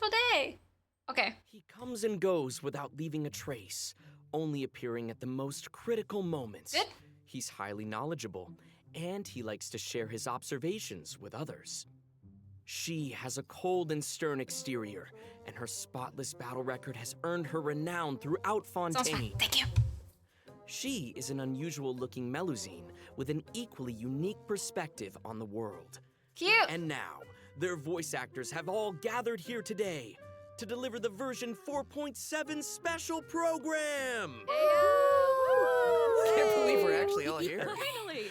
special day. Okay. He comes and goes without leaving a trace, only appearing at the most critical moments. Good. He's highly knowledgeable, and he likes to share his observations with others. She has a cold and stern exterior, and her spotless battle record has earned her renown throughout Sounds fun. Fontaine. Thank you. She is an unusual-looking Melusine with an equally unique perspective on the world. Cute. And now, their voice actors have all gathered here today to deliver the version 4.7 special program! Can't believe we're actually all here. Finally!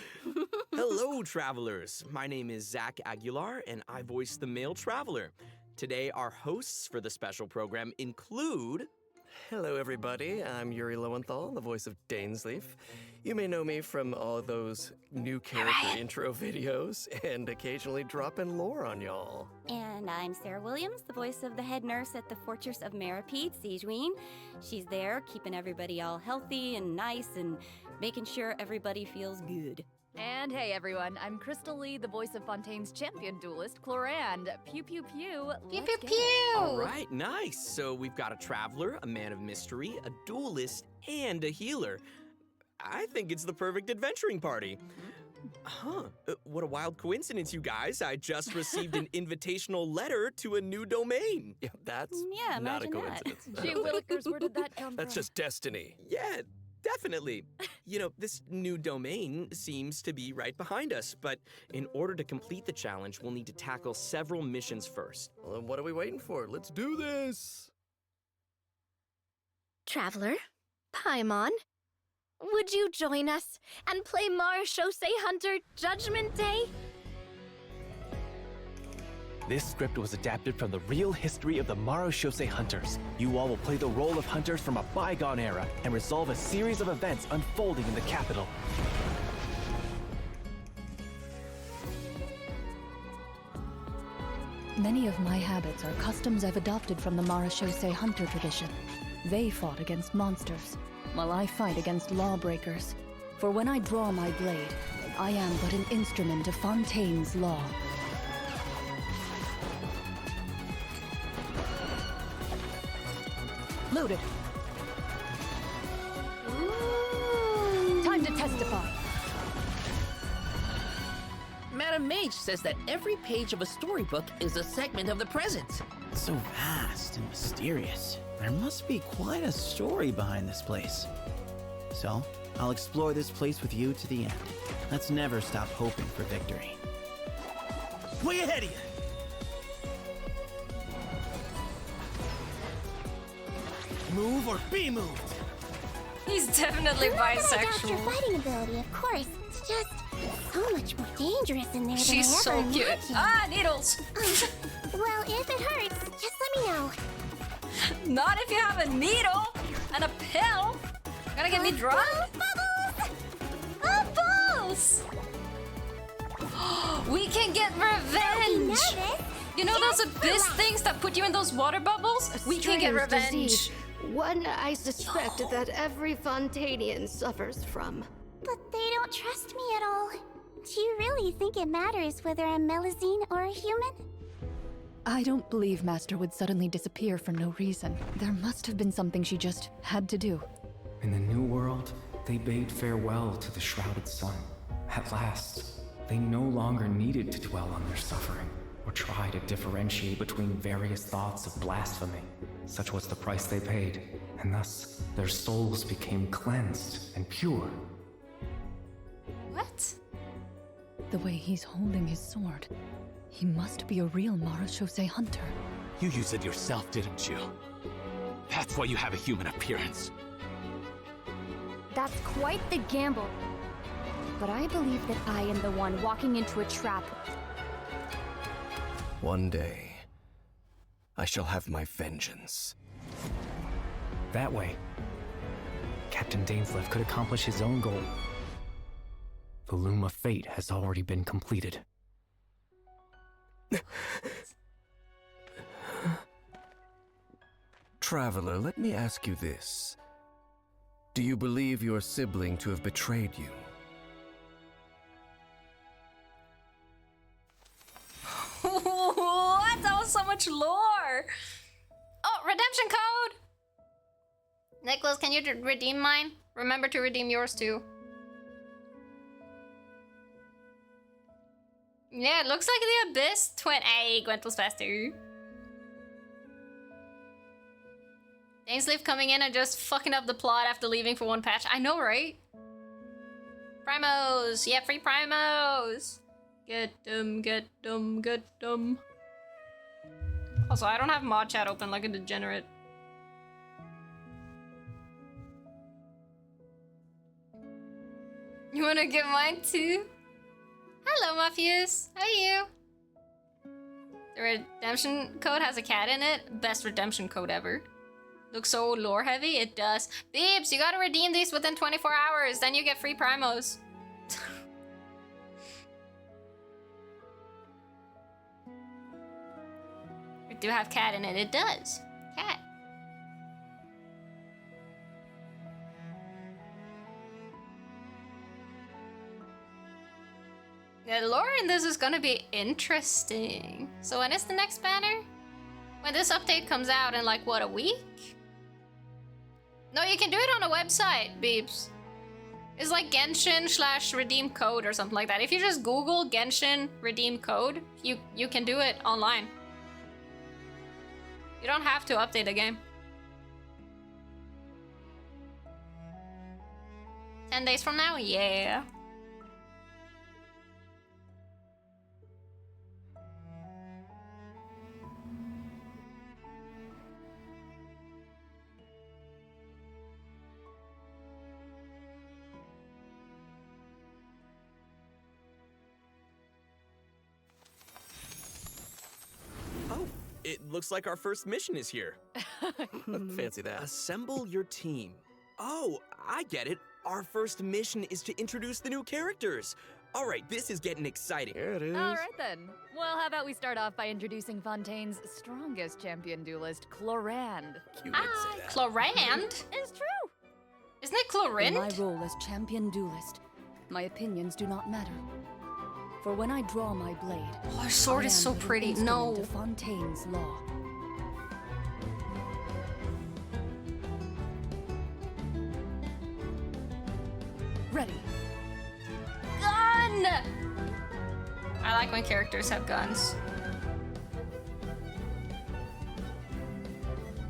Hello, travelers. My name is Zach Aguilar, and I voice the male traveler. Today, our hosts for the special program include... Hello, everybody. I'm Yuri Lowenthal, the voice of Dainsleif. You may know me from all those new character intro videos and occasionally dropping lore on y'all. And I'm Sarah Williams, the voice of the head nurse at the Fortress of Maripede, Siegeween. She's there keeping everybody all healthy and nice and making sure everybody feels good. And hey everyone, I'm Crystal Lee, the voice of Fontaine's champion duelist, Clorand. Pew pew pew. Pew Let's pew get it. pew. All right, nice. So we've got a traveler, a man of mystery, a duelist, and a healer. I think it's the perfect adventuring party. What a wild coincidence, you guys. I just received an invitational letter to a new domain. Yeah, that's Yeah, not a imagine that. coincidence. Gee willikers, where did that come from? That's just destiny. Yeah, definitely. You know, this new domain seems to be right behind us, but in order to complete the challenge, we'll need to tackle several missions first. Well, then what are we waiting for? Let's do this. Traveler, Paimon, would you join us and play Marechaussee Hunter Judgment Day? This script was adapted from the real history of the Marechaussee Hunters. You all will play the role of hunters from a bygone era and resolve a series of events unfolding in the capital. Many of my habits are customs I've adopted from the Marechaussee Hunter tradition. They fought against monsters, while I fight against lawbreakers. For when I draw my blade, I am but an instrument of Fontaine's law. Loaded. Time to testify. Madam Mage says that every page of a storybook is a segment of the present. It's so vast and mysterious. There must be quite a story behind this place. So, I'll explore this place with you to the end. Let's never stop hoping for victory. Way ahead of you! Move or be moved! He's definitely Adapt your bisexual. fighting ability, of course. It's just so much more dangerous in there She's than I so ever cute. imagined. Ah, needles. Well, if it hurts, just let me know. Not if you have a needle and a pill. Gonna get me drunk? Bubbles! We can get revenge! Nervous? You know those abyss things that put you in those water bubbles? We can get Strange revenge. disease. One I suspect that every Fontanian suffers from. But they don't trust me at all. Do you really think it matters whether I'm Melusine or a human? I don't believe Master would suddenly disappear for no reason. There must have been something she just had to do. In the New World, they bade farewell to the shrouded sun. At last, they no longer needed to dwell on their suffering, or try to differentiate between various thoughts of blasphemy. Such was the price they paid, and thus their souls became cleansed and pure. What? The way he's holding his sword. He must be a real Marechaussee Hunter. You used it yourself, didn't you? That's why you have a human appearance. That's quite the gamble. But I believe that I am the one walking into a trap. One day, I shall have my vengeance. That way, Captain Dainsleif could accomplish his own goal. The loom of fate has already been completed. Traveler, let me ask you this. Do you believe your sibling to have betrayed you? What? That was so much lore. redemption code! Nicholas, can you redeem mine? Remember to redeem yours too. Yeah, it looks like the Abyss twin. Hey, Gwent was faster. Dainsleif coming in and just fucking up the plot after leaving for one patch. I know, right? Primos! Yeah, free primos! Get them, get them, get them. Also, I don't have mod chat open like a degenerate. You wanna get mine too? Hello, Muffius. How are you? The redemption code has a cat in it. Best redemption code ever. Looks so lore heavy. It does. Beeps, you gotta redeem these within 24 hours. Then you get free primos. We do have cat in it. It does. Cat. The lore in this is gonna be interesting. So when is the next banner? When this update comes out in like, what, a week? No, you can do it on a website, Beeps. It's like Genshin / redeem code or something like that. If you just Google Genshin redeem code, you can do it online. You don't have to update the game. 10 days from now? Yeah. It looks like our first mission is here. Fancy that. Assemble your team. Oh, I get it. Our first mission is to introduce the new characters. All right, this is getting exciting. Here it is. All right then. Well, how about we start off by introducing Fontaine's strongest champion duelist, Clorand. You would say that. Clorand? It's true. Isn't it In Clorind? my role as champion duelist, my opinions do not matter. For when I draw my blade, Oh, her sword I is am so the pretty. instrument No. of Fontaine's law. Ready. Gun! I like when characters have guns.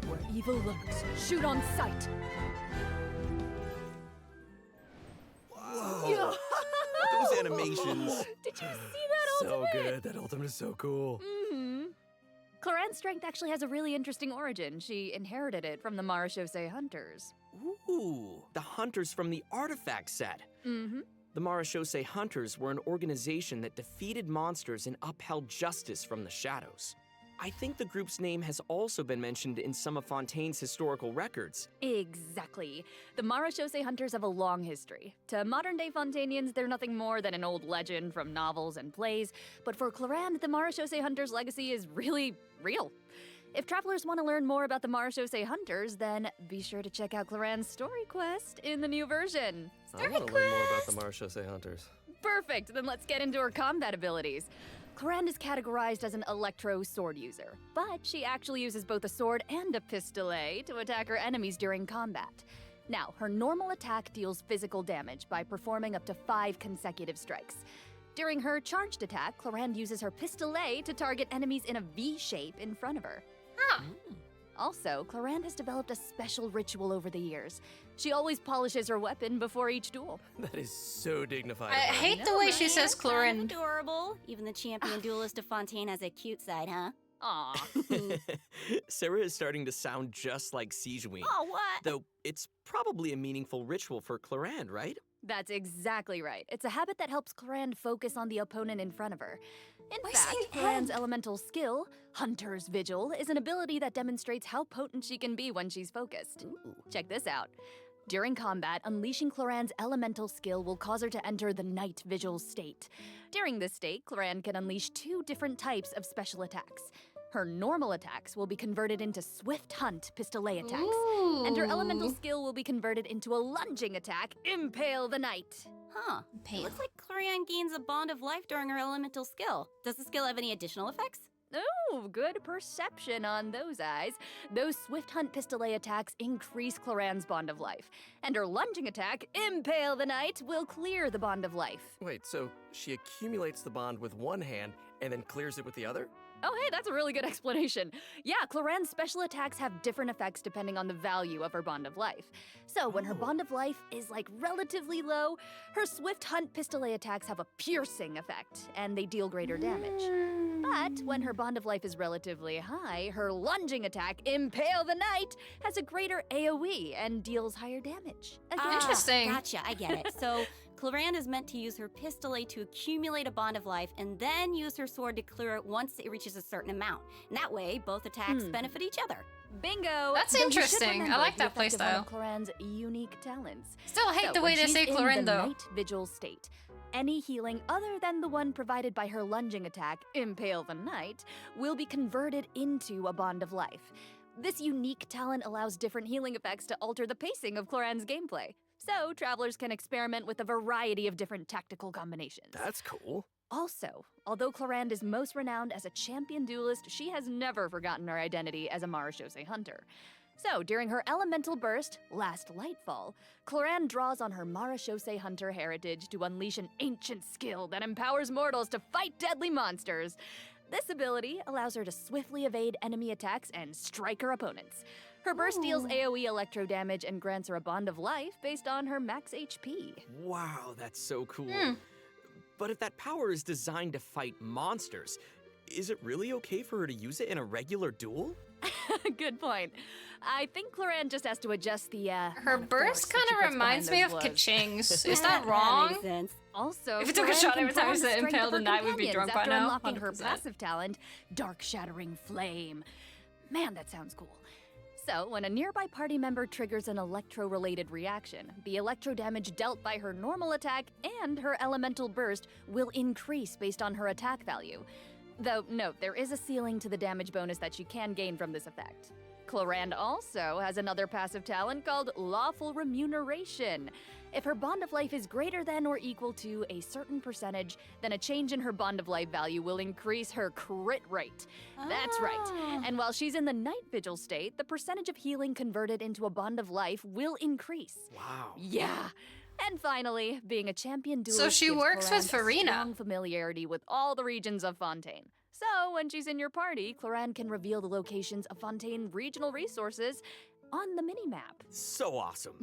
Where evil lurks, shoot on sight. Whoa. Those animations. Did you see that So ultimate? good. That ultimate is so cool. Mm-hmm. Clorand's strength actually has a really interesting origin. She inherited it from the Marashose Hunters. Ooh, the hunters from the artifact set. Mm-hmm. The Marashose Hunters were an organization that defeated monsters and upheld justice from the shadows. I think the group's name has also been mentioned in some of Fontaine's historical records. Exactly. The Marashose Hunters have a long history. To modern-day Fontainians, they're nothing more than an old legend from novels and plays, but for Clorand, the Marashose Hunters' legacy is really real. If travelers want to learn more about the Marashose Hunters, then be sure to check out Clorand's story quest in the new version. I want to learn more about the Marashose Hunters. Perfect, then let's get into her combat abilities. Clorand is categorized as an electro sword user, but she actually uses both a sword and a pistolet to attack her enemies during combat. Now, her normal attack deals physical damage by performing up to 5 consecutive strikes. During her charged attack, Clorand uses her pistolet to target enemies in a V shape in front of her. Huh. Also, Clorand has developed a special ritual over the years. She always polishes her weapon before each duel. That is so dignified. I of her. hate the way she says Kind of Clorind. adorable. Even the champion duelist of Fontaine has a cute side, huh? Aw. Sarah is starting to sound just like Sijuin. Oh, what? Though it's probably a meaningful ritual for Clorand, right? That's exactly right. It's a habit that helps Clorand focus on the opponent in front of her. In Why fact, saying Clorand's hand? elemental skill, Hunter's Vigil, is an ability that demonstrates how potent she can be when she's focused. Check this out. During combat, unleashing Clorand's elemental skill will cause her to enter the Night Vigil state. During this state, Clorand can unleash 2 different types of special attacks. Her normal attacks will be converted into Swift Hunt pistolet attacks, and her elemental skill will be converted into a lunging attack, Impale the Night. Huh. It looks like Clorian gains a bond of life during her elemental skill. Does the skill have any additional effects? Oh, good perception on those eyes. Those Swift Hunt Pistolet attacks increase Cloran's Bond of Life, and her lunging attack, Impale the Knight, will clear the Bond of Life. Wait, so she accumulates the bond with one hand and then clears it with the other? Oh, hey, that's a really good explanation. Yeah, Cloran's special attacks have different effects depending on the value of her Bond of Life. So when her Bond of Life is like relatively low, her Swift Hunt Pistolet attacks have a piercing effect, and they deal greater damage. But when her Bond of Life is relatively high, her lunging attack, Impale the Knight, has a greater AoE and deals higher damage. Again, Interesting. Gotcha, I get it. So Cloran is meant to use her pistolet to accumulate a bond of life and then use her sword to clear it once it reaches a certain amount. And that way, both attacks benefit each other. Bingo! That's Though you should interesting. I remember like the that effect of one of playstyle. Cloran's unique talents. Still hate So the way when they she's say in Cloran, the though. night vigil state, any healing other than the one provided by her lunging attack, Impale the Knight, will be converted into a Bond of Life. This unique talent allows different healing effects to alter the pacing of Cloran's gameplay. So, travelers can experiment with a variety of different tactical combinations. That's cool. Also, although Clorand is most renowned as a champion duelist, she has never forgotten her identity as a Marashose hunter. So, during her elemental burst, Last Lightfall, Clorand draws on her Marashose hunter heritage to unleash an ancient skill that empowers mortals to fight deadly monsters. This ability allows her to swiftly evade enemy attacks and strike her opponents. Her burst deals AoE electro damage and grants her a bond of life based on her max HP. Wow, that's so cool. But if that power is designed to fight monsters, is it really okay for her to use it in a regular duel? Good point. I think Clorand just has to adjust the, Her burst kind of reminds me of Kaching's. Is that That wrong? makes sense. Also, If it took a Clorand shot can every time probe it the said strength Impale of the her Knight, we'd be companions drunk by after now, unlocking her 100%. passive talent, Dark Shattering Flame. Man, that sounds cool. So, when a nearby party member triggers an electro-related reaction, the electro damage dealt by her normal attack and her elemental burst will increase based on her attack value. Though, note, there is a ceiling to the damage bonus that she can gain from this effect. Clorand also has another passive talent called Lawful Remuneration. If her bond of life is greater than or equal to a certain percentage, then a change in her bond of life value will increase her crit rate. That's right. And while she's in the night vigil state, the percentage of healing converted into a bond of life will increase. Wow. Yeah. And finally, being a champion duelist So she gives works with Clorand Farina. strong familiarity with all the regions of Fontaine. So when she's in your party, Clorand can reveal the locations of Fontaine regional resources on the minimap. So awesome.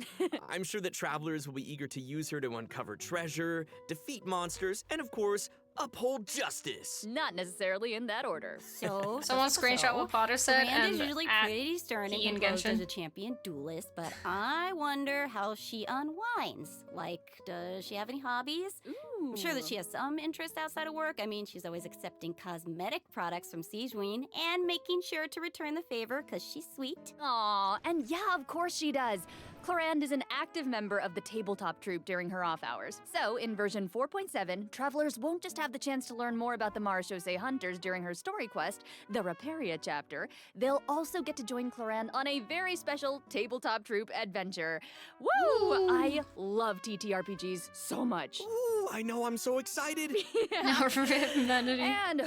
I'm sure that travelers will be eager to use her to uncover treasure, defeat monsters, and of course, uphold justice. Not necessarily in that order. So, Someone screenshot what Potter said Clorand is and usually at pretty stern and he in composed as Genshin. a champion duelist, but I wonder how she unwinds. Like, does she have any hobbies? I'm sure that she has some interest outside of work. I mean, she's always accepting cosmetic products from Sijuin and making sure to return the favor because she's sweet. Aw, and yeah, of course she does. Clorand is an active member of the tabletop troupe during her off hours. So, in version 4.7, travelers won't just have the chance to learn more about the Marashose hunters during her story quest, the Raparia chapter, they'll also get to join Clorand on a very special tabletop troupe adventure. Woo! I love TTRPGs so much. Ooh, I know, I'm so excited. No, humanity. And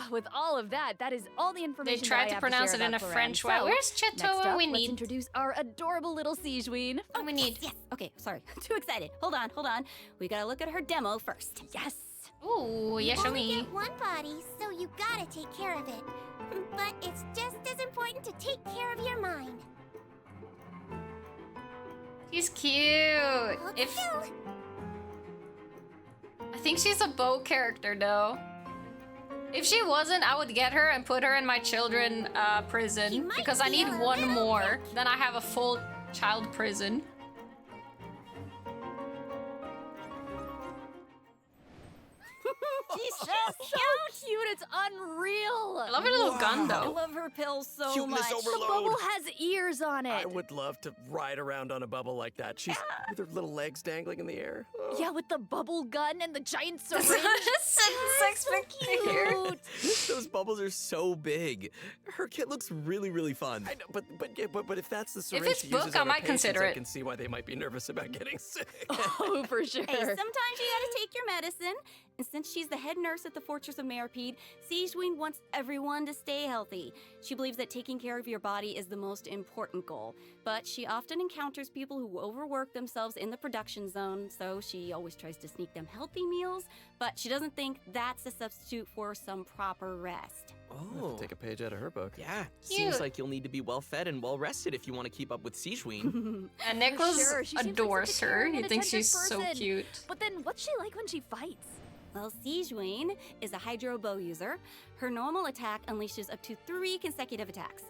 with all of that, that is all the They information that I tried to have pronounce share it in a about Clorand. French way. So, Where's next Chetoa? up, We let's need. introduce our adorable little Sijuin. We need. Yes. Okay, sorry. Too excited. Hold on. We gotta look at her demo first. Yes. Ooh, yeah, show me. Get one body, so you gotta take care of it. But it's just as important to take care of your mind. She's cute. Hold If still. I think she's a bow character, though. If she wasn't, I would get her and put her in my children prison She might because I be need a one little more. Then I have a full child prison. She's so So cute, it's unreal. I love her little gun, I though. love her pills so Cuteness much. overload. The bubble has ears on it. I would love to ride around on a bubble like that. She's with her little legs dangling in the air. Oh. Yeah, with the bubble gun and the giant syringe. Six figure. Cute. Those bubbles are so big. Her kit looks really, really fun. I know, but if that's the syringe it's she book, uses I on her might consider patients, it. I can see why they might be nervous about getting sick. Oh, for sure. Hey, sometimes you gotta take your medicine. And since she's the head nurse at the Fortress of Meripede, Sigewinne wants everyone to stay healthy. She believes that taking care of your body is the most important goal. But she often encounters people who overwork themselves in the production zone, so she always tries to sneak them healthy meals, but she doesn't think that's a substitute for some proper rest. Oh. Take a page out of her book. Yeah, seems like you'll need to be well fed and well rested if you want to keep up with Sigewinne. And Nicholas Sure, she seems like adores such a her. caring He and thinks attentive she's so person. cute. But then, what's she like when she fights? Well, Sigewinne is a hydro bow user. Her normal attack unleashes up to 3 consecutive attacks.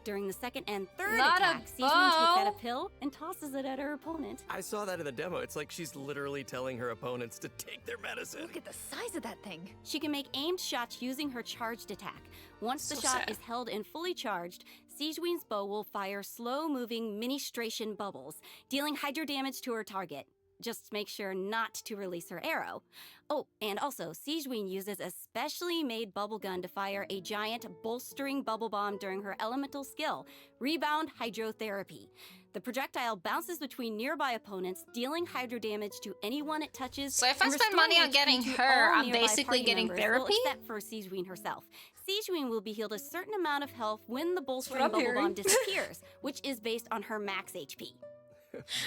During the second and third Not a attack, Sigewinne takes bow. out a pill and tosses it at her opponent. I saw that in the demo. It's like she's literally telling her opponents to take their medicine. Look at the size of that thing. She can make aimed shots using her charged attack. Once the So shot sad. is held and fully charged, Sigewinne's bow will fire slow-moving ministration bubbles, dealing hydro damage to her target. Just make sure not to release her arrow. Oh, and also, Sigewinne uses a specially made bubble gun to fire a giant bolstering bubble bomb during her elemental skill, Rebound Hydrotherapy. The projectile bounces between nearby opponents, dealing hydro damage to anyone it touches. So if I and spend restoring money on HP getting to her, all I'm nearby basically party getting members, therapy? well, except for Sigewinne herself. Sigewinne will be healed a certain amount of health when the bolstering I'm bubble hearing. bomb disappears, which is based on her max HP.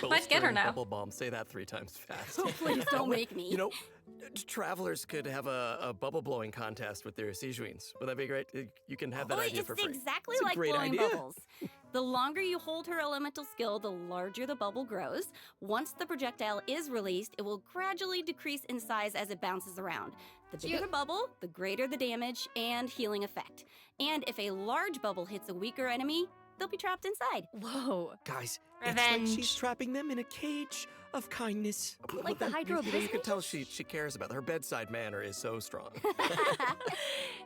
Might get her Bolstering now. Bubble bomb. Say that 3 times fast. Please don't make me. You know, travelers could have a bubble blowing contest with their Sigewinnes. Would that be great? You can have that idea it's for free. exactly It's a like great blowing idea. bubbles. The longer you hold her elemental skill, the larger the bubble grows. Once the projectile is released, it will gradually decrease in size as it bounces around. The bigger the bubble, the greater the damage and healing effect. And if a large bubble hits a weaker enemy, they'll be trapped inside. Whoa. Guys, Revenge. it's like she's trapping them in a cage of kindness. Like the hydro You can tell she cares about her bedside manner is so strong.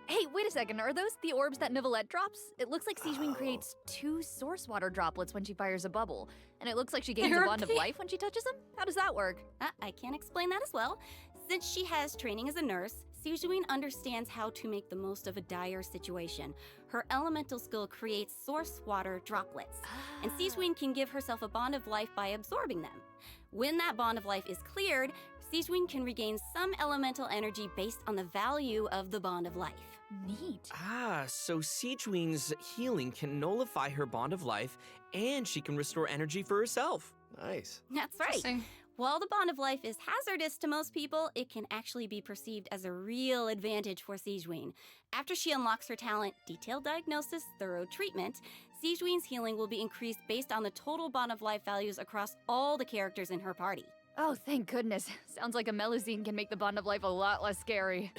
Hey, wait a second. Are those the orbs that Nivelette drops? It looks like Sigewinne creates 2 source water droplets when she fires a bubble. And it looks like she gains a bond of life when she touches them? How does that work? I can explain that as well. Since she has training as a nurse, Sigewinne understands how to make the most of a dire situation. Her elemental skill creates source water droplets, and Sigewinne can give herself a bond of life by absorbing them. When that bond of life is cleared, Sigewinne can regain some elemental energy based on the value of the bond of life. Neat. So Sigewinne's healing can nullify her bond of life, and she can restore energy for herself. Nice. That's right. While the bond of life is hazardous to most people, it can actually be perceived as a real advantage for Sigewinne. After she unlocks her talent, Detailed Diagnosis, Thorough Treatment, Sigewinne's healing will be increased based on the total bond of life values across all the characters in her party. Oh, thank goodness. Sounds like a Melusine can make the bond of life a lot less scary.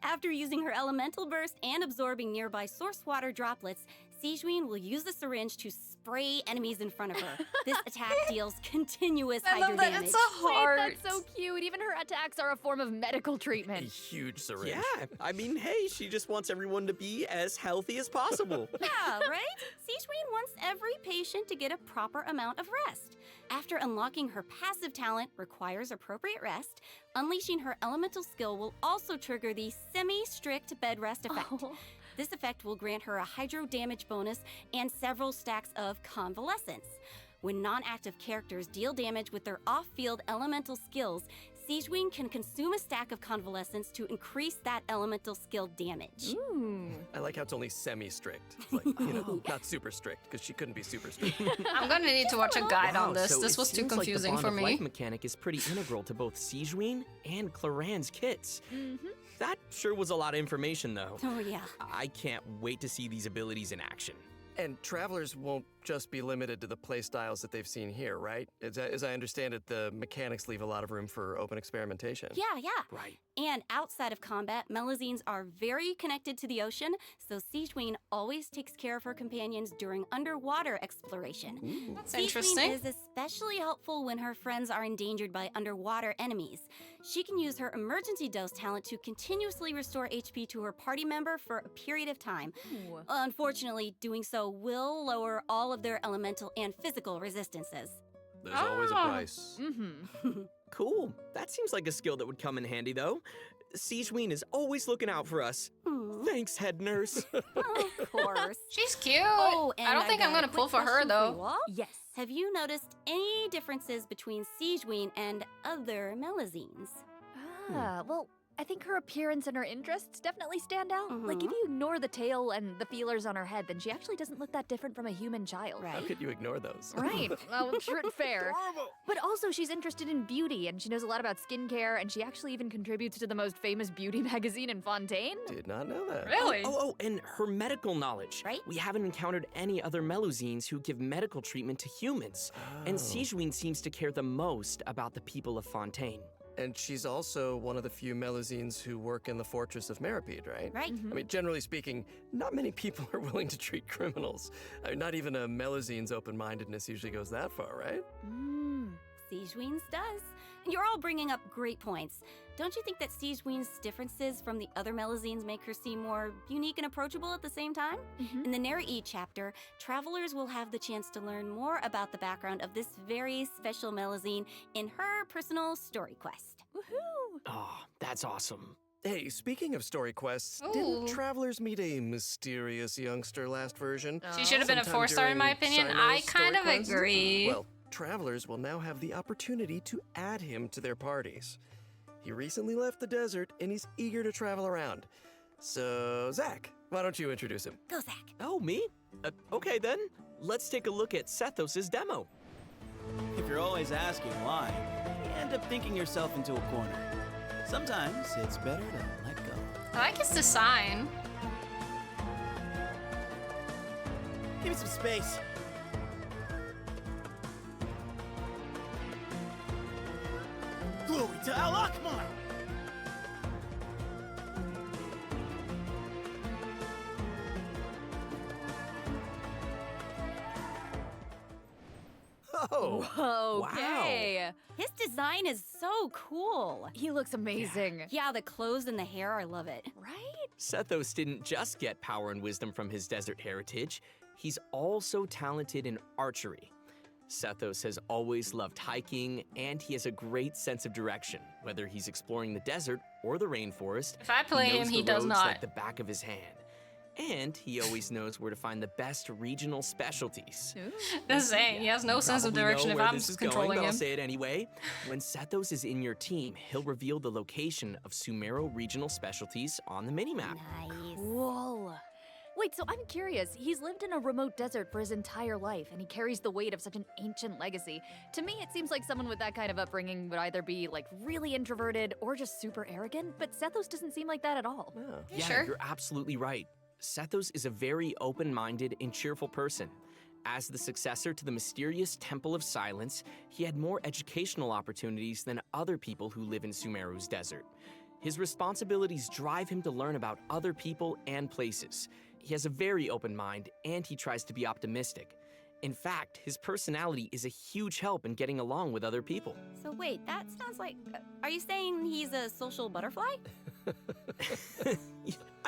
After using her elemental burst and absorbing nearby source water droplets, Sigewinne will use the syringe to spray enemies in front of her. This attack deals continuous I hydro love that damage. it's a heart. Wait, that's so cute. Even her attacks are a form of medical A treatment. huge syringe. Yeah, I mean, hey, she just wants everyone to be as healthy as possible. Yeah, right? Sigewinne wants every patient to get a proper amount of rest. After unlocking her passive talent requires appropriate rest, unleashing her elemental skill will also trigger the semi-strict bed rest effect. Oh. This effect will grant her a hydro damage bonus and several stacks of convalescence. When non-active characters deal damage with their off-field elemental skills, Sigewinne can consume a stack of convalescence to increase that elemental skill damage. Ooh. I like how it's only semi-strict. It's like, you know, not super strict, because she couldn't be super strict. I'm gonna need to watch a guide on this. So This it was too seems confusing like the for bond of me. life mechanic is pretty integral to both Sigewinne and Claran's kits. That sure was a lot of information, though. Oh, yeah. I can't wait to see these abilities in action. And travelers won't just be limited to the playstyles that they've seen here, right? As I understand it, the mechanics leave a lot of room for open experimentation. Yeah. Right. And outside of combat, Melusines are very connected to the ocean, so Sigewinne always takes care of her companions during underwater exploration. That's Sigewinne interesting. is especially helpful when her friends are endangered by underwater enemies. She can use her emergency dose talent to continuously restore HP to her party member for a period of time. Ooh. Unfortunately, doing so will lower all of their elemental and physical resistances. There's always a price. Mm-hmm. Cool. That seems like a skill that would come in handy, though. Sigewinne is always looking out for us. Thanks, head nurse. Of course. She's cute. Oh, and I don't think got I'm a gonna pull quick for her question you though. all. Yes. Have you noticed any differences between Sigewinne and other Melusines? Well, I think her appearance and her interests definitely stand out. Like, if you ignore the tail and the feelers on her head, then she actually doesn't look that different from a human child. How could you ignore those? Right. Well, fair. But also, she's interested in beauty, and she knows a lot about skincare, and she actually even contributes to the most famous beauty magazine in Fontaine. Did not know that. Really? And her medical knowledge. Right. We haven't encountered any other Melusines who give medical treatment to humans. And Sigewinne seems to care the most about the people of Fontaine. And she's also one of the few Melusines who work in the Fortress of Meripede, right? Right. I mean, generally speaking, not many people are willing to treat criminals. I mean, not even a Melusine's open-mindedness usually goes that far, right? Sigewinne's does. And you're all bringing up great points. Don't you think that Sigewinne's differences from the other Melusines make her seem more unique and approachable at the same time? In the Neri chapter, travelers will have the chance to learn more about the background of this very special Melusine in her personal story quest. Woohoo! Oh, that's awesome. Hey, speaking of story quests, Ooh. didn't travelers meet a mysterious youngster last version? She should have been a Sometime 4-star in my during opinion. Sino's I kind story of quest? agree. Well, travelers will now have the opportunity to add him to their parties. He recently left the desert and he's eager to travel around. So, Zach, why don't you introduce him? Go, Zach. Oh, me? Okay then. Let's take a look at Sethos' demo. If you're always asking why, you end up thinking yourself into a corner. Sometimes it's better to let go. I like his design. Give me some space. Glory to Al Akmar! Oh, Okay. His design is so cool. He looks amazing. Yeah, the clothes and the hair, I love it. Right? Sethos didn't just get power and wisdom from his desert heritage, he's also talented in archery. Sethos has always loved hiking, and he has a great sense of direction, whether he's exploring the desert or the rainforest. If I play knows him, the he does roads not. like the back of his hand. And he always knows where to find the best regional specialties. Just saying, he has no sense of Probably direction know if where I'm this is controlling going, but him. I'll say it anyway. When Sethos is in your team, he'll reveal the location of Sumero regional specialties on the minimap. Nice. Cool. Wait, so I'm curious. He's lived in a remote desert for his entire life, and he carries the weight of such an ancient legacy. To me, it seems like someone with that kind of upbringing would either be, like, really introverted or just super arrogant, but Sethos doesn't seem like that at all. Yeah, sure? you're absolutely right. Sethos is a very open-minded and cheerful person. As the successor to the mysterious Temple of Silence, he had more educational opportunities than other people who live in Sumeru's desert. His responsibilities drive him to learn about other people and places. He has a very open mind, and he tries to be optimistic. In fact, his personality is a huge help in getting along with other people. So wait, that sounds like... are you saying he's a social butterfly?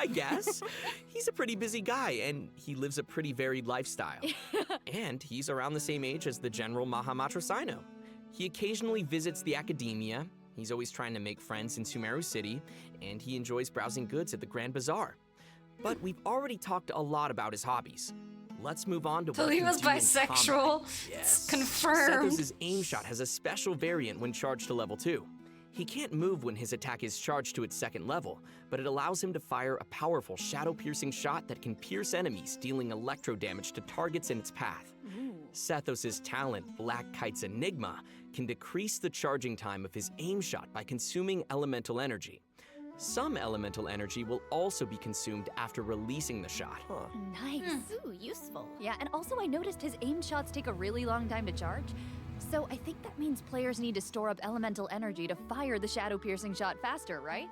I guess. He's a pretty busy guy, and he lives a pretty varied lifestyle. And he's around the same age as the General Mahamatrasino. He occasionally visits the academia, he's always trying to make friends in Sumeru City, and he enjoys browsing goods at the Grand Bazaar. But we've already talked a lot about his hobbies. Let's move on to So what he he was can do in bisexual? combat. It's confirmed. Sethos' aim shot has a special variant when charged to level 2. He can't move when his attack is charged to its second level, but it allows him to fire a powerful shadow-piercing shot that can pierce enemies, dealing electro damage to targets in its path. Sethos' talent, Black Kite's Enigma, can decrease the charging time of his aim shot by consuming elemental energy. Some elemental energy will also be consumed after releasing the shot. Nice. Ooh, useful. Yeah, and also I noticed his aim shots take a really long time to charge. So I think that means players need to store up elemental energy to fire the shadow-piercing shot faster, right?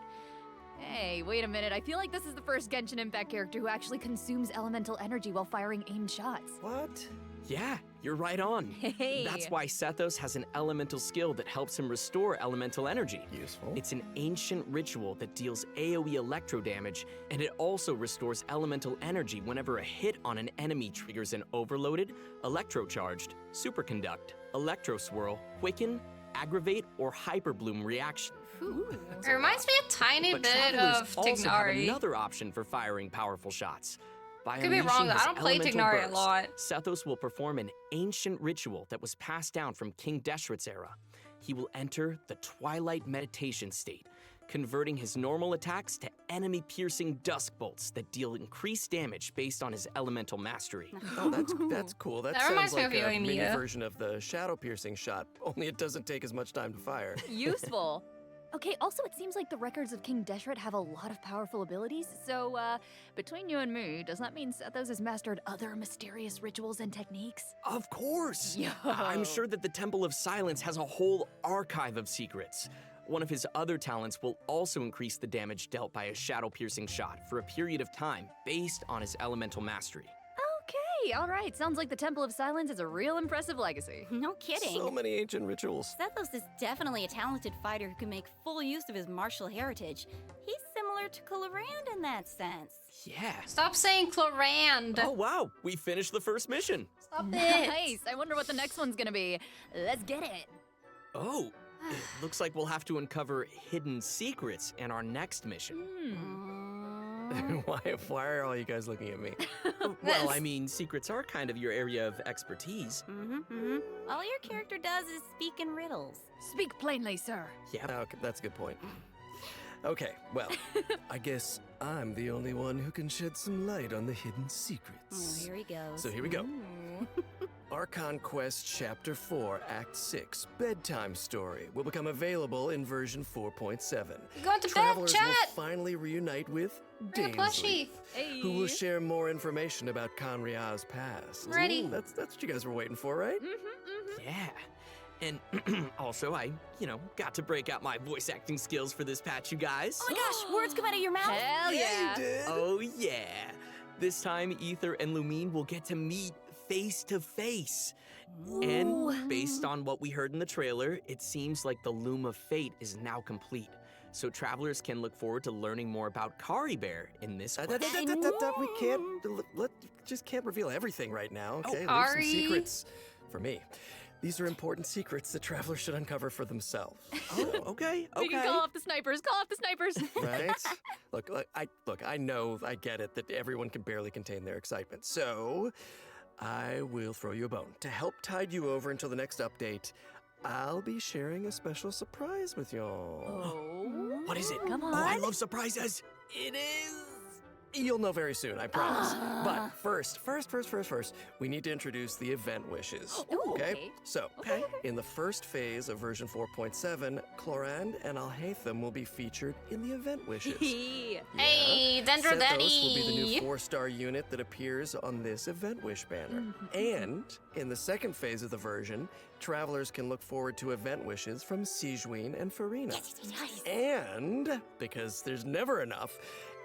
Hey, wait a minute. I feel like this is the first Genshin Impact character who actually consumes elemental energy while firing aimed shots. What? Yeah, you're right on. Hey. That's why Sethos has an elemental skill that helps him restore elemental energy. Useful. It's an ancient ritual that deals AoE electro damage, and it also restores elemental energy whenever a hit on an enemy triggers an overloaded, electrocharged, superconduct, electro swirl, quicken, aggravate, or hyperbloom reaction. It reminds me a tiny But bit travelers of also have Tignari. another option for firing powerful shots. By Could be wrong, unleashing though. I his don't play elemental Tignari a burst, lot. Sethos will perform an ancient ritual that was passed down from King Deshret's era. He will enter the Twilight Meditation state. converting his normal attacks to enemy-piercing dusk bolts that deal increased damage based on his elemental mastery. Oh, that's cool. That, That sounds reminds me like of you, a mini Emilia. version of the shadow-piercing shot, only it doesn't take as much time to fire. Useful. Okay, also it seems like the records of King Deshret have a lot of powerful abilities, so, between you and me, does that mean Sethos has mastered other mysterious rituals and techniques? Of course! Yo. I'm sure that the Temple of Silence has a whole archive of secrets. One of his other talents will also increase the damage dealt by a shadow-piercing shot for a period of time based on his elemental mastery. Okay, alright, sounds like the Temple of Silence is a real impressive legacy. No kidding. So many ancient rituals. Sethos is definitely a talented fighter who can make full use of his martial heritage. He's similar to Colorand in that sense. Yeah. Stop saying Clorand. Oh wow, we finished the first mission. Stop it. Nice, I wonder what the next one's gonna be. Let's get it. Oh, it looks like we'll have to uncover hidden secrets in our next mission. Why are all you guys looking at me? Well, I mean, secrets are kind of your area of expertise. All your character does is speak in riddles. Speak plainly, sir. Yeah. Okay, that's a good point. Okay, well, I guess I'm the only one who can shed some light on the hidden secrets. Oh, here he goes. So here we go. Archon Quest Chapter 4, Act 6, Bedtime Story will become available in version 4.7. Going to bed, Travelers chat! will finally reunite with Bring a plushie. Dainsleif, who will share more information about Conria's past. Ready. Ooh, that's what you guys were waiting for, right? Yeah. And also, I, got to break out my voice acting skills for this patch, you guys. Oh my gosh, words come out of your mouth. Hell yeah. You did. Oh, yeah. This time, Ether and Lumine will get to meet face to face. And based on what we heard in the trailer, it seems like the Loom of Fate is now complete. So travelers can look forward to learning more about Kari Bear in this quest. We can't, just can't reveal everything right now, okay? Leave some Ari. secrets for me. These are important secrets that travelers should uncover for themselves. Oh, okay. We can call off the snipers, Right? Look, I know, I get it that everyone can barely contain their excitement. So, I will throw you a bone. To help tide you over until the next update, I'll be sharing a special surprise with y'all. Oh. What is it? Come Oh, I on. love surprises. It is. You'll know very soon, I promise. But first, we need to introduce the event wishes. Okay. So, in the first phase of version 4.7, Clorand and Alhaitham will be featured in the event wishes. Hey, Dendro Sethos Daddy. will be the new 4-star unit that appears on this event wish banner. And in the second phase of the version, travelers can look forward to event wishes from Sigewinne and Farina. And, because there's never enough,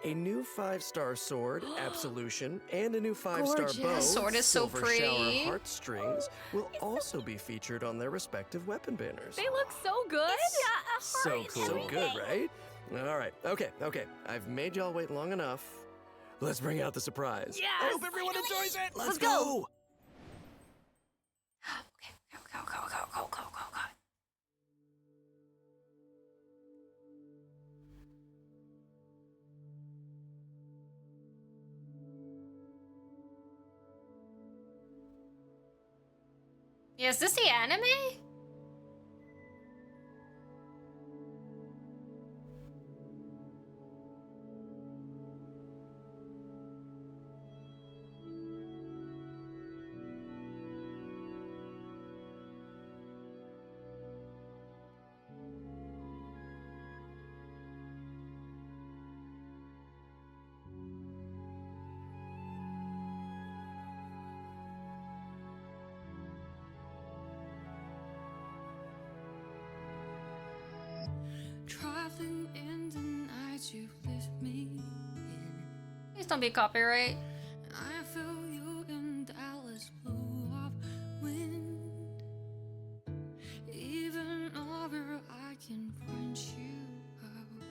a new 5-star sword, Absolution, and a new 5-star bow, That sword is so Silver pretty. Shower Heartstrings, will also be featured on their respective weapon banners. They look so good. So cool. So good, right? All right. Okay. I've made y'all wait long enough. Let's bring out the surprise. Yes! I hope everyone enjoys it. Let's go. Go. Yeah, is this the anime? Traveling in the night you left me in. Please don't be copyright. I feel you in Dallas blew off wind. Even over I can point you out.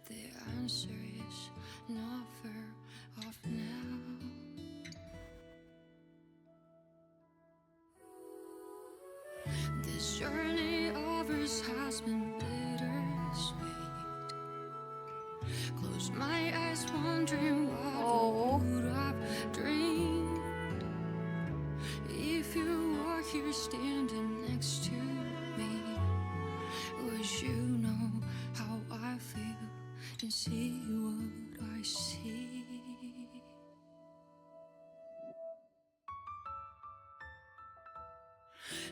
The answer is not far off now. This journey of ours has been bittersweet. Close my eyes, wondering what would I've dreamed if you were here standing next to me. Would you know how I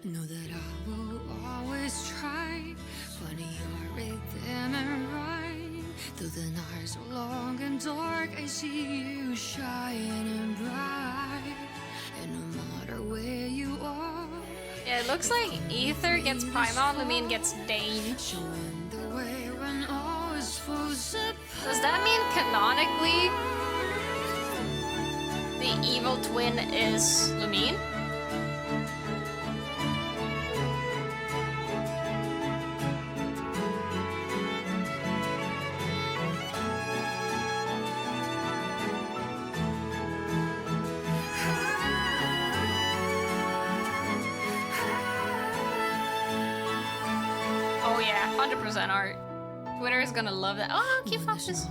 Know that I will always try. Funny, you're right there and right. Though the nights are long and dark, I see you shining bright. And no matter where you are, Yeah, it looks like Ether gets Paimon, Lumine gets Dane. showing the way when all is falls apart. Does that mean canonically the evil twin is Lumine? Oh yeah, 100% art. Twitter is gonna love that. Oh, cute foxes.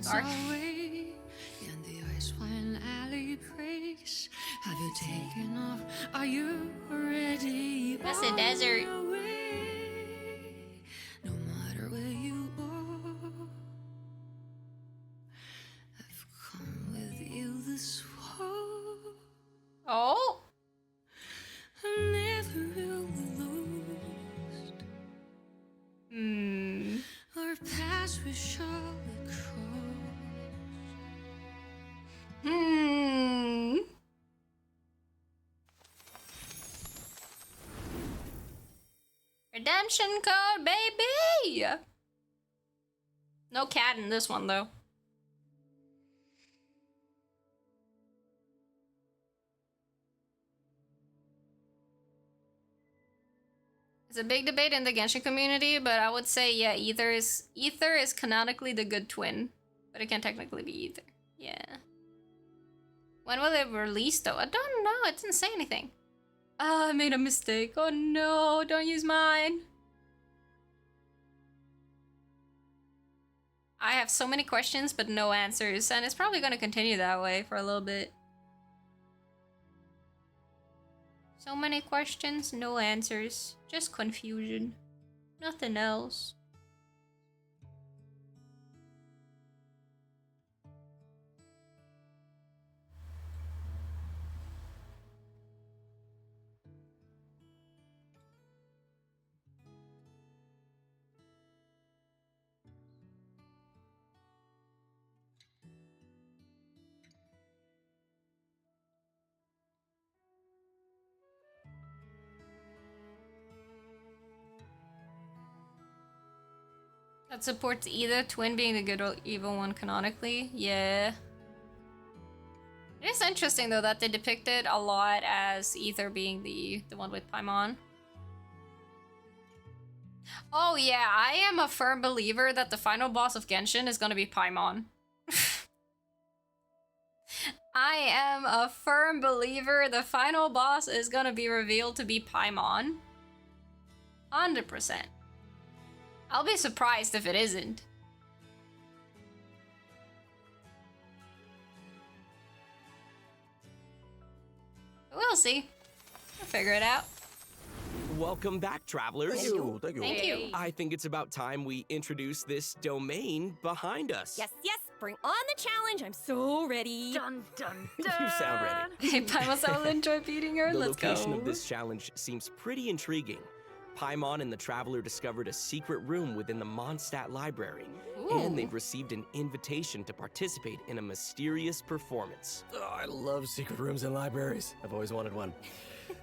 Dark. And the ice wine alley breaks. Have you taken off? Are you ready? That's a desert. No matter where you are, I've come with you this far. Oh. I'm never really lost. Our paths we shall cross. Redemption code, baby! No cat in this one, though. It's a big debate in the Genshin community, but I would say, yeah, Ether is canonically the good twin, but it can technically be Ether. Yeah. When will it release, though? I don't know. It didn't say anything. Oh, I made a mistake. Oh no, don't use mine. I have so many questions, but no answers, and it's probably going to continue that way for a little bit. So many questions, no answers. Just confusion. Nothing else. That supports either twin being the good or evil one canonically. Yeah. It is interesting though that they depict it a lot as Ether being the one with Paimon. Oh yeah, I am a firm believer that the final boss of Genshin is gonna be Paimon. I am a firm believer the final boss is gonna be revealed to be Paimon. 100%. I'll be surprised if it isn't. We'll see. We'll figure it out. Welcome back, travelers. Thank you. Thank you. Thank you. I think it's about time we introduce this domain behind us. Yes, yes, bring on the challenge. I'm so ready. Dun dun You sound ready. Hey, Paimon, I will enjoy beating her. The Let's location go. of this challenge seems pretty intriguing. Paimon and the Traveler discovered a secret room within the Mondstadt Library, and they've received an invitation to participate in a mysterious performance. Oh, I love secret rooms in libraries. I've always wanted one.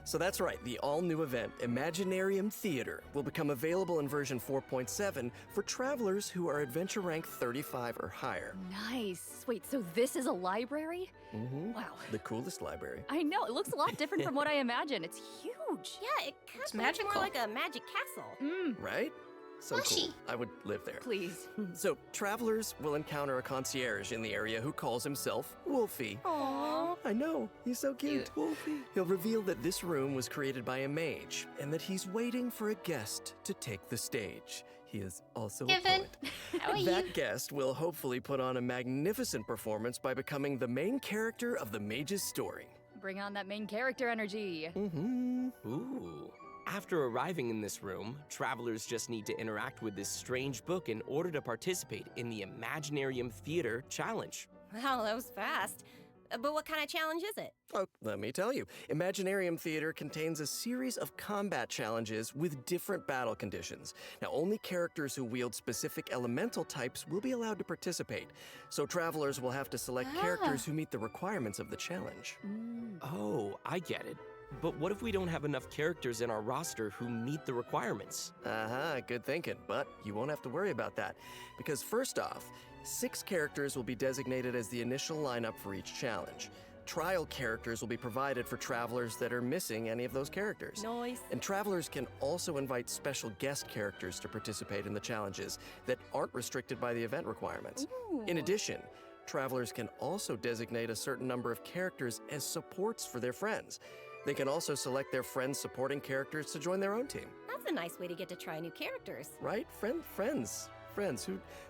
So that's right, the all-new event, Imaginarium Theater, will become available in version 4.7 for travelers who are adventure rank 35 or higher. Nice. Wait, so this is a library? Mm-hmm. Wow. The coolest library. I know, it looks a lot different from what I imagined. It's huge. Yeah, it kind It's of looks magical. more like a magic castle. Right? So cool. Slushy. I would live there. Please. So, travelers will encounter a concierge in the area who calls himself Wolfie. Aww. I know, he's so cute. Wolfie. He'll reveal that this room was created by a mage and that he's waiting for a guest to take the stage. He is also a Given. poet. How are you? That guest will hopefully put on a magnificent performance by becoming the main character of the mage's story. Bring on that main character energy. Mm-hmm. Ooh. After arriving in this room, travelers just need to interact with this strange book in order to participate in the Imaginarium Theater Challenge. Wow, that was fast. But what kind of challenge is it? Oh, let me tell you. Imaginarium Theater contains a series of combat challenges with different battle conditions. Now, only characters who wield specific elemental types will be allowed to participate. So travelers will have to select characters who meet the requirements of the challenge. Oh, I get it. But what if we don't have enough characters in our roster who meet the requirements? Good thinking. But you won't have to worry about that. Because first off, 6 characters will be designated as the initial lineup for each challenge. Trial characters will be provided for travelers that are missing any of those characters. Nice. And travelers can also invite special guest characters to participate in the challenges that aren't restricted by the event requirements. In addition, travelers can also designate a certain number of characters as supports for their friends. They can also select their friends' supporting characters to join their own team. That's a nice way to get to try new characters. Right? Friends.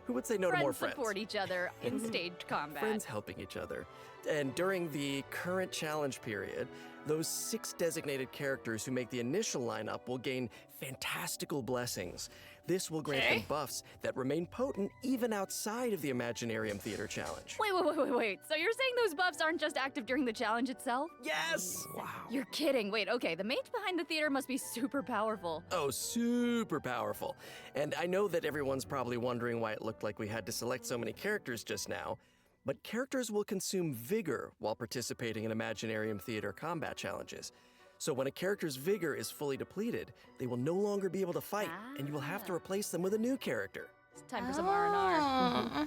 Who would say no to more friends? Support each other in staged combat. Friends helping each other. And during the current challenge period, those 6 designated characters who make the initial lineup will gain fantastical blessings. This will grant them buffs that remain potent even outside of the Imaginarium Theater challenge. Wait. So you're saying those buffs aren't just active during the challenge itself? Yes! Wow. You're kidding. Wait, okay, the mage behind the theater must be super powerful. Oh, super powerful. And I know that everyone's probably wondering why it looked like we had to select so many characters just now, but characters will consume vigor while participating in Imaginarium Theater combat challenges. So when a character's vigor is fully depleted, they will no longer be able to fight, and you will have to replace them with a new character. It's time for some R&R.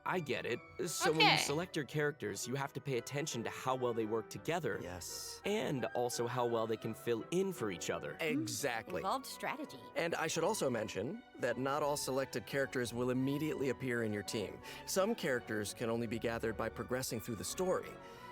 I get it. So when you select your characters, you have to pay attention to how well they work together. Yes. And also how well they can fill in for each other. Exactly. Involved strategy. And I should also mention that not all selected characters will immediately appear in your team. Some characters can only be gathered by progressing through the story.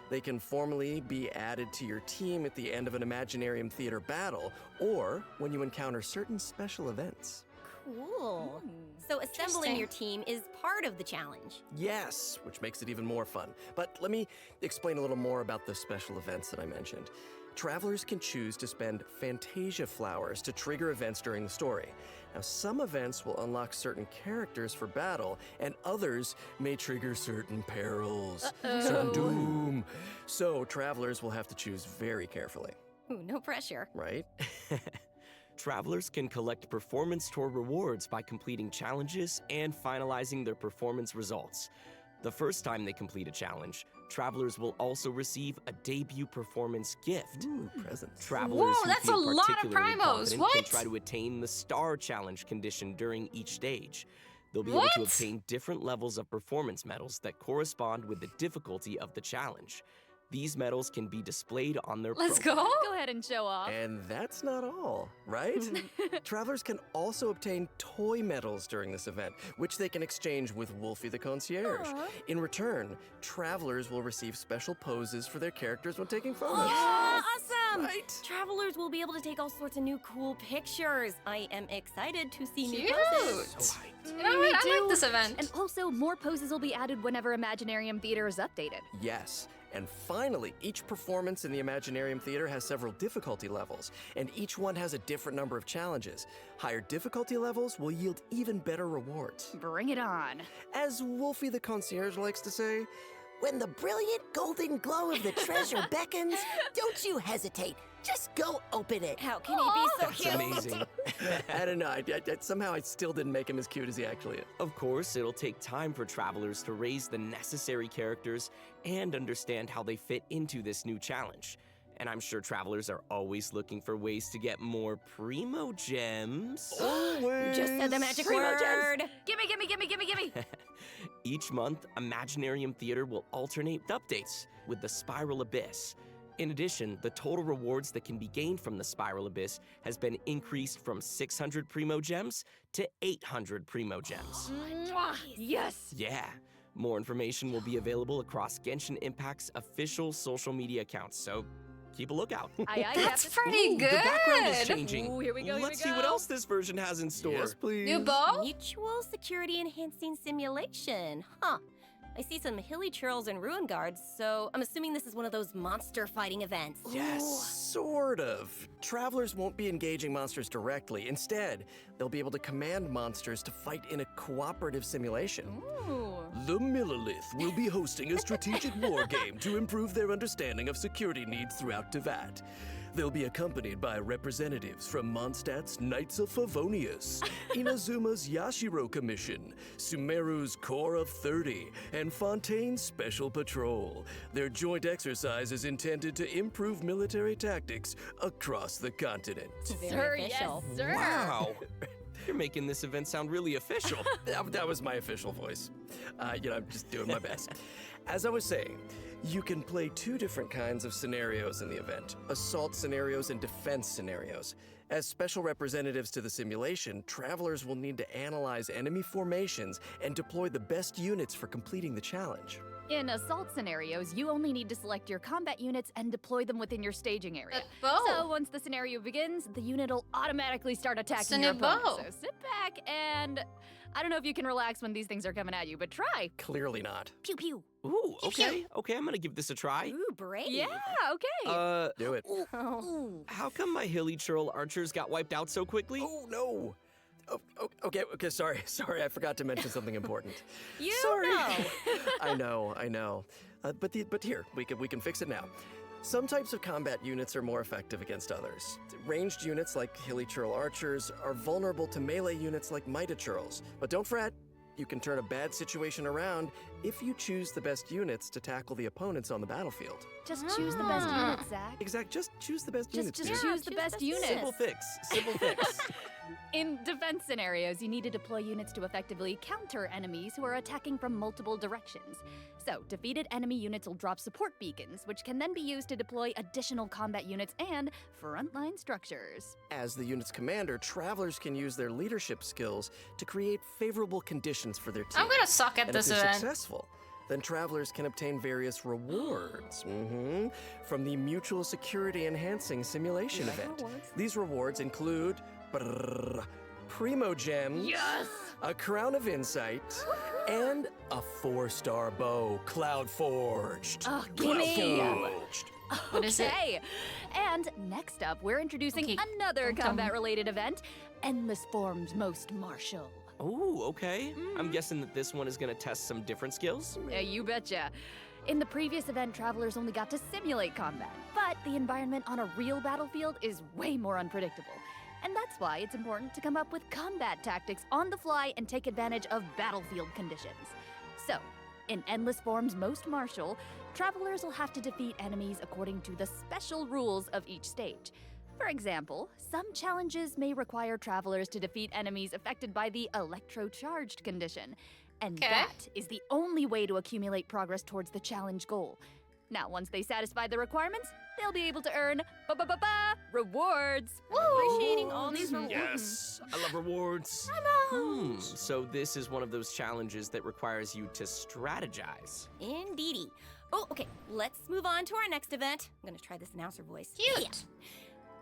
They can formally be added to your team at the end of an Imaginarium Theater battle, or when you encounter certain special events. Cool. So assembling your team is part of the challenge. Yes, which makes it even more fun. But let me explain a little more about the special events that I mentioned. Travelers can choose to spend Fantasia flowers to trigger events during the story. Now, some events will unlock certain characters for battle, and others may trigger certain perils, certain doom. So, travelers will have to choose very carefully. Ooh, no pressure. Right? Travelers can collect performance tour rewards by completing challenges and finalizing their performance results. The first time they complete a challenge, travelers will also receive a debut performance gift. Ooh, presents. Travelers Whoa, who that's feel a lot of particularly primos. confident What? can try to attain the Star Challenge condition during each stage. They'll be able to obtain different levels of performance medals that correspond with the difficulty of the challenge. These medals can be displayed on their Let's profile. go. Go ahead and show off. And that's not all, right? Travelers can also obtain toy medals during this event, which they can exchange with Wolfie the Concierge. In return, travelers will receive special poses for their characters when taking photos. Yeah, awesome! Right? Travelers will be able to take all sorts of new cool pictures. I am excited to see new Cute. poses. You know what? I like this event. And also, more poses will be added whenever Imaginarium Theater is updated. Yes. And finally, each performance in the Imaginarium Theater has several difficulty levels, and each one has a different number of challenges. Higher difficulty levels will yield even better rewards. Bring it on. As Wolfie the Concierge likes to say, When the brilliant golden glow of the treasure beckons, don't you hesitate. Just go open it. How can he be so That's cute? amazing. I don't know, somehow I still didn't make him as cute as he actually is. Of course, it'll take time for travelers to raise the necessary characters and understand how they fit into this new challenge. And I'm sure travelers are always looking for ways to get more primo gems. Always. Just said the magic Primo gems. word. Gimme. Each month, Imaginarium Theater will alternate with updates with the Spiral Abyss. In addition, the total rewards that can be gained from the Spiral Abyss has been increased from 600 primo gems to 800 primo gems. Yes. Yeah. More information will be available across Genshin Impact's official social media accounts, so keep a lookout. That's pretty good. The background is changing. Ooh, here we go, Let's see what else this version has in store. Yes, please. New bow? Mutual security enhancing simulation. Huh. I see some hilly churls and ruin guards, so I'm assuming this is one of those monster fighting events. Yes, sort of. Travelers won't be engaging monsters directly. Instead, they'll be able to command monsters to fight in a cooperative simulation. Ooh. The Millilith will be hosting a strategic war game to improve their understanding of security needs throughout Tevat. They'll be accompanied by representatives from Mondstadt's Knights of Favonius, Inazuma's Yashiro Commission, Sumeru's Corps of 30, and Fontaine's Special Patrol. Their joint exercise is intended to improve military tactics across the continent. Sir, yes, sir. Wow. You're making this event sound really official. That was my official voice. I'm just doing my best. As I was saying, you can play two different kinds of scenarios in the event: assault scenarios and defense scenarios. As special representatives to the simulation, travelers will need to analyze enemy formations and deploy the best units for completing the challenge. In assault scenarios, you only need to select your combat units and deploy them within your staging area. bow. So once the scenario begins, the unit will automatically start attacking a your bow. opponent. So sit back and... I don't know if you can relax when these things are coming at you, but try. Clearly not. Pew pew. Ooh, okay. Okay, I'm gonna give this a try. Ooh, brave. Yeah, okay. Do it. How come my hilly churl archers got wiped out so quickly? Oh, no. Okay, sorry, I forgot to mention something important. You Sorry. know. I know. But here, we can fix it now. Some types of combat units are more effective against others. Ranged units like hilly churl archers are vulnerable to melee units like mighty churls. But don't fret, you can turn a bad situation around if you choose the best units to tackle the opponents on the battlefield. Just choose the best units, Zach. Exact, just choose the best units. Just dear. choose the best units. Simple fix. In defense scenarios, you need to deploy units to effectively counter enemies who are attacking from multiple directions. So, defeated enemy units will drop support beacons, which can then be used to deploy additional combat units and frontline structures. As the unit's commander, travelers can use their leadership skills to create favorable conditions for their team. I'm gonna suck at and this if they're event. successful, then travelers can obtain various rewards from the Mutual Security Enhancing Simulation event. These rewards include Primo Gems, a Crown of Insight, and a 4-star bow, Cloud Forged. Oh, gimme! What is it? Okay. And next up, we're introducing another combat-related event, Endless Forms Most Martial. Ooh, okay. I'm guessing that this one is gonna test some different skills. Yeah, you betcha. In the previous event, travelers only got to simulate combat, but the environment on a real battlefield is way more unpredictable. And that's why it's important to come up with combat tactics on the fly and take advantage of battlefield conditions. So, in Endless Forms Most Martial, travelers will have to defeat enemies according to the special rules of each stage. For example, some challenges may require travelers to defeat enemies affected by the electrocharged condition, and that is the only way to accumulate progress towards the challenge goal. Now, once they satisfy the requirements, they'll be able to earn rewards. Appreciating all these rewards. Yes, I love rewards. So this is one of those challenges that requires you to strategize. Indeedy. Oh, okay. Let's move on to our next event. I'm gonna try this announcer voice. Cute.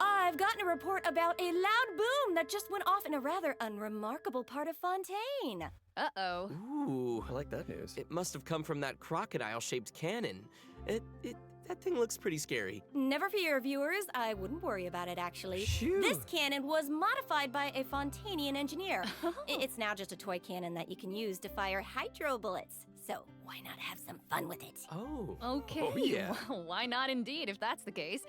I've gotten a report about a loud boom that just went off in a rather unremarkable part of Fontaine. Uh-oh. Ooh, I like that news. it must have come from that crocodile-shaped cannon. That thing looks pretty scary. Never fear, viewers. I wouldn't worry about it, actually. Phew. This cannon was modified by a Fontainian engineer. It's now just a toy cannon that you can use to fire hydro bullets. So why not have some fun with it? Oh. Okay, Oh, yeah. well, why not indeed, if that's the case.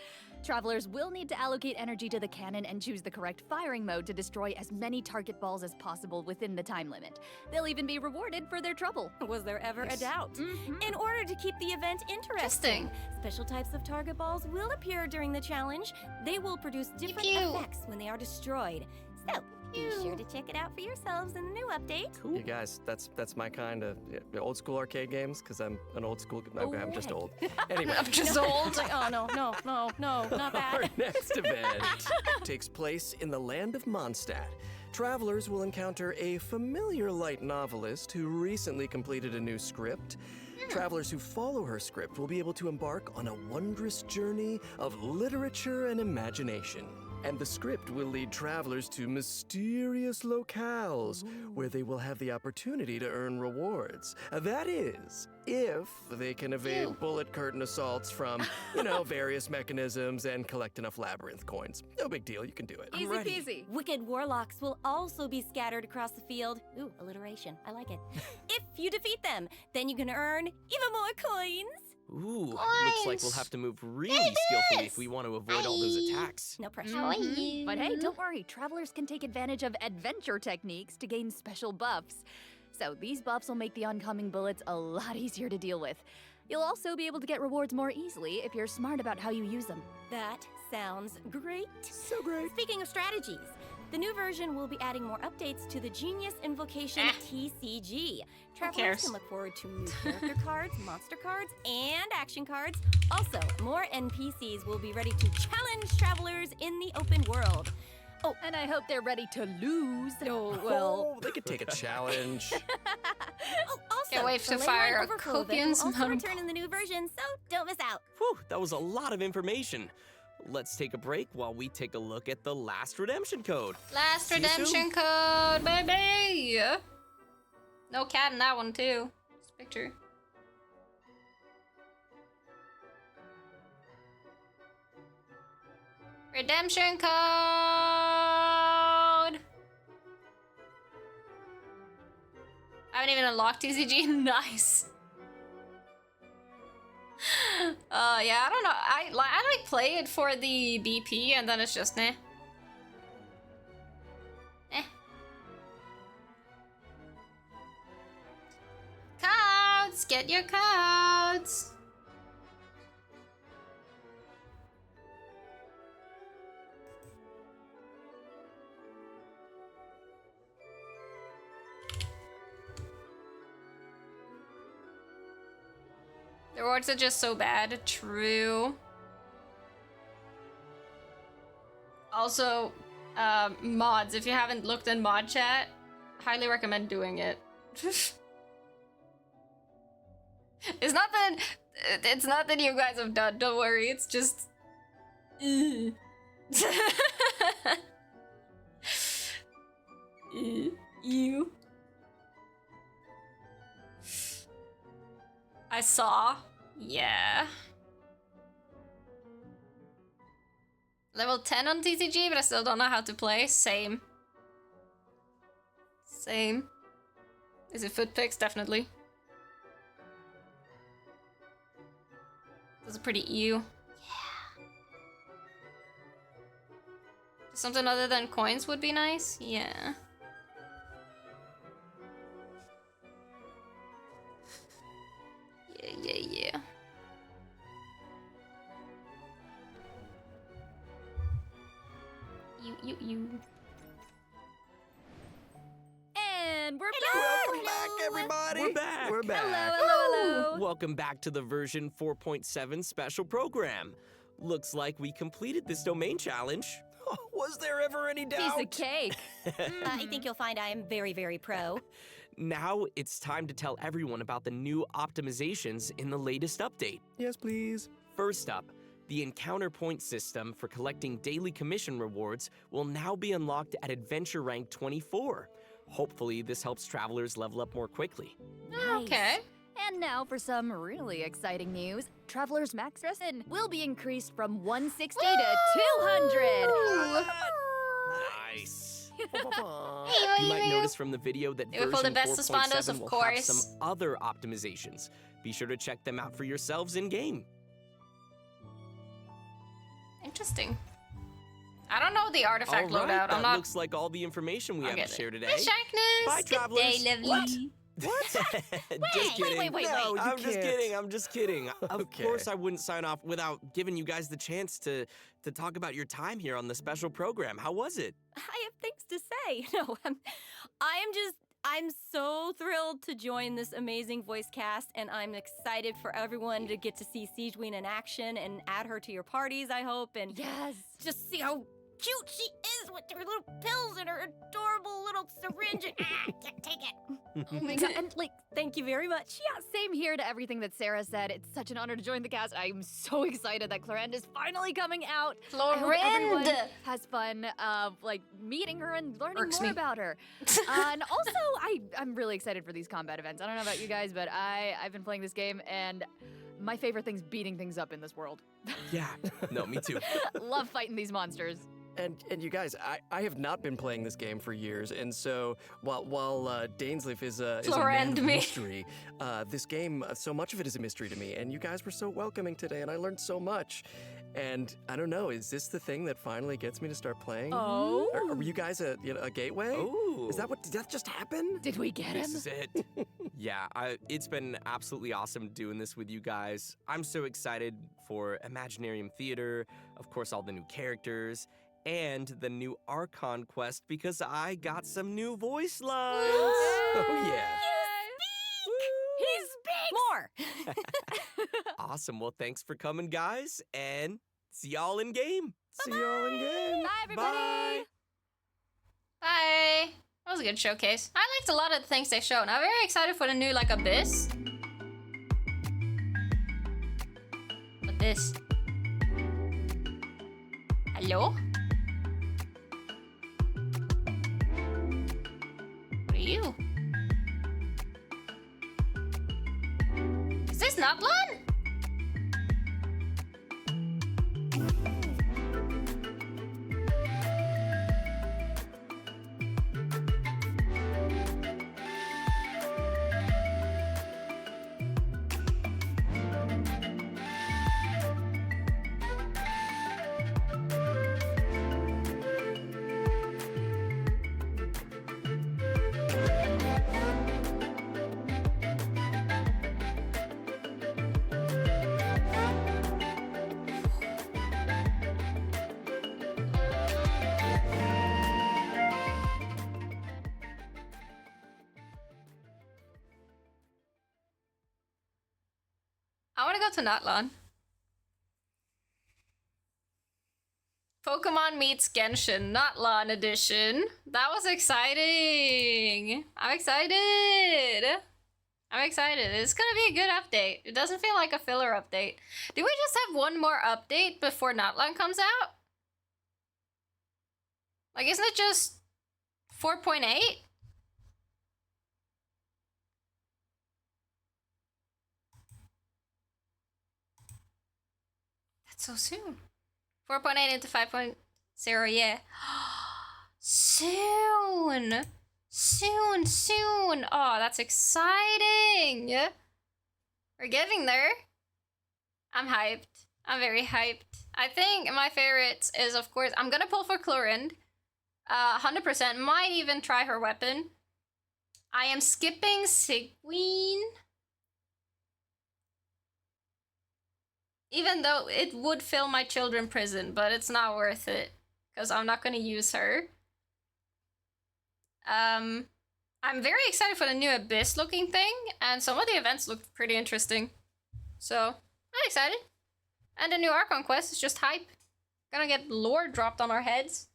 Travelers will need to allocate energy to the cannon and choose the correct firing mode to destroy as many target balls as possible within the time limit. They'll even be rewarded for their trouble. Was there ever a doubt? In order to keep the event interesting, special types of target balls will appear during the challenge. They will produce different effects when they are destroyed. So, be sure to check it out for yourselves in the new update. You guys, that's my kind of old school arcade games, because I'm an old school. I'm just old. Anyway. I'm just old. Like, oh, no, not that. Our next event takes place in the land of Mondstadt. Travelers will encounter a familiar light novelist who recently completed a new script. Travelers who follow her script will be able to embark on a wondrous journey of literature and imagination. And the script will lead travelers to mysterious locales where they will have the opportunity to earn rewards. That is, if they can evade bullet curtain assaults from, various mechanisms and collect enough labyrinth coins. No big deal, you can do it. Easy peasy. Wicked warlocks will also be scattered across the field. Ooh, alliteration. I like it. If you defeat them, then you can earn even more coins. Ooh, looks like we'll have to move really skillfully if we want to avoid all those attacks. No pressure. But hey, don't worry. Travelers can take advantage of adventure techniques to gain special buffs. So these buffs will make the oncoming bullets a lot easier to deal with. You'll also be able to get rewards more easily if you're smart about how you use them. That sounds great. So great. Speaking of strategies, the new version will be adding more updates to the Genius Invocation TCG. Travelers can look forward to new character cards, monster cards, and action cards. Also, more NPCs will be ready to challenge travelers in the open world. Oh, and I hope they're ready to lose. Oh, well. Oh, they could take a challenge. Also, Can't wait to the fire Leyline a Overflow event copious will also amount of return in the new version, so don't miss out. Whew, that was a lot of information. Let's take a break while we take a look at the last redemption code. Last See you soon. redemption code, baby! No cat in that one, too. This picture. Redemption code! I haven't even unlocked TCG. Nice. Yeah, I don't know. I like play it for the BP and then it's just nah. Codes! Get your codes! The rewards are just so bad. True. Also, mods. If you haven't looked in mod chat, highly recommend doing it. It's not that you guys have done. Don't worry. It's just. You. I saw. Yeah. Level 10 on TCG, but I still don't know how to play. Same. Same. Is it foot picks? Definitely. Those are pretty ew. Yeah. Something other than coins would be nice? Yeah. Yeah. You. And we're back! Welcome back, everybody! We're back! Hello! Welcome back to the version 4.7 special program. Looks like we completed this domain challenge. Was there ever any doubt? Piece of cake. I think you'll find I am very, very pro. Now it's time to tell everyone about the new optimizations in the latest update. Yes, please. First up, the encounter point system for collecting daily commission rewards will now be unlocked at adventure rank 24. Hopefully, this helps travelers level up more quickly. Okay. And now for some really exciting news. Traveler's max resin will be increased from 160 to 200. Nice. You might notice from the video that They were version for the best 4.7 respondos, of will course. have some other optimizations. Be sure to check them out for yourselves in-game. Interesting. I don't know the artifact All right, loadout. I'm that not. looks like all the information we have to share today. Hey, Sharkness. Bye, travelers. Good day, lovely. What? Just kidding. wait. No, you I'm just can't. kidding. I'm just kidding. Of Okay. course, I wouldn't sign off without giving you guys the chance to talk about your time here on the special program. How was it? I have things to say. No, I'm so thrilled to join this amazing voice cast, and I'm excited for everyone to get to see Siegeween in action and add her to your parties, I hope, and Yes. just see how cute she is. with her little pills and her adorable little syringe. Take it. Oh my god, and like, thank you very much. Yeah, same here to everything that Sarah said. It's such an honor to join the cast. I'm so excited that Clorinde is finally coming out. I hope everyone Clorinde! has fun, like, meeting her and learning Irks more me. about her. And also, I'm really excited for these combat events. I don't know about you guys, but I've been playing this game, and my favorite thing's beating things up in this world. Yeah. No, me too. Love fighting these monsters. And you guys, I have not been playing this game for years, and so while Dainsleif is a man Clorinde of me. mystery, this game, so much of it is a mystery to me, and you guys were so welcoming today, and I learned so much. And I don't know, is this the thing that finally gets me to start playing? Oh. Or were you guys a gateway? Oh. Did that just happen? Did we get him? This is it. Yeah, it's been absolutely awesome doing this with you guys. I'm so excited for Imaginarium Theater, of course, all the new characters, and the new Archon quest because I got some new voice lines. Oh, yeah. He speaks! More! Awesome. Well, thanks for coming, guys, and see y'all in game. See y'all in game. Bye, everybody. Bye. Bye. That was a good showcase. I liked a lot of the things they showed. I'm very excited for the new, like, Abyss. What this? Hello? What are you? Is this not Lon? I want to go to Natlon. Pokemon meets Genshin, Natlon edition. That was exciting. I'm excited. I'm excited. It's gonna be a good update. It doesn't feel like a filler update. Do we just have one more update before Natlon comes out? Like, isn't it just 4.8? That's so soon. 4.8 into 5.0, yeah. Soon! Soon, soon! Oh, that's exciting! We're getting there. I'm hyped. I'm very hyped. I think my favorites is, of course, I'm gonna pull for Clorinde. 100%. Might even try her weapon. I am skipping Sigween. Even though it would fill my children prison, but it's not worth it. Because I'm not going to use her. I'm very excited for the new Abyss looking thing. And some of the events looked pretty interesting. So, I'm excited. And the new Archon quest is just hype. Gonna get lore dropped on our heads.